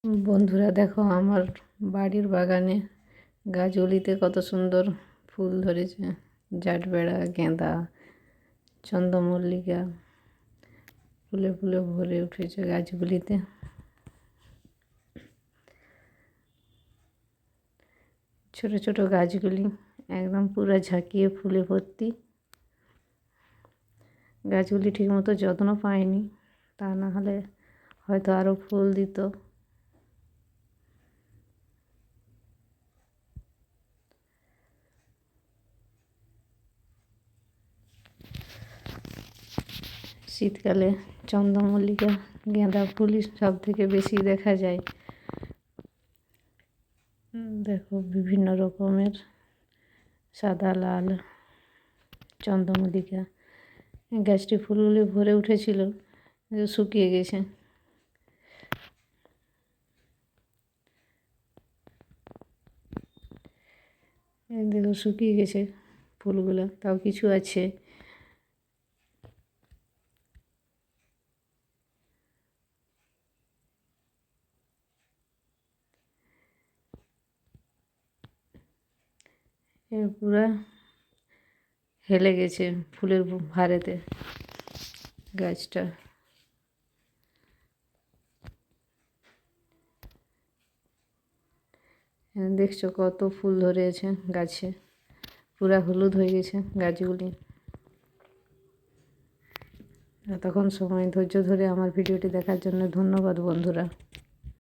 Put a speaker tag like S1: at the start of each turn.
S1: বন্ধুরা দেখো আমার বাড়ির বাগানে গাছগুলিতে কত সুন্দর ফুল ধরেছে। জাটবেড়া, গেঁদা, চন্দ্রমল্লিকা ফুলে ফুলে ভরে উঠেছে গাছগুলিতে। ছোট ছোট গাছগুলি একদম পুরো ঝাঁকিয়ে ফুলে ভর্তি। গাছগুলি ঠিকমতো যত্ন পায়নি, তা না হলে হয়তো আরও ফুল দিত। শীতকালে চন্দ্রমল্লিকা, গেঁদা ফুলই সব থেকে বেশি দেখা যায়। দেখো বিভিন্ন রকমের সাদা, লাল চন্দ্রমল্লিকা। গাছটি ফুলগুলি ভরে উঠেছিল, শুকিয়ে গেছে। দেখো শুকিয়ে গেছে ফুলগুলো, তাও কিছু আছে। পুরা হেলে গেছে ফুলের ভারেতে গাছটা। দেখছো কত ফুল ধরেছে গাছে, পুরা হলুদ হয়ে গেছে গাছগুলি। এতক্ষণ সময় ধৈর্য ধরে আমার ভিডিওটি দেখার জন্য ধন্যবাদ বন্ধুরা।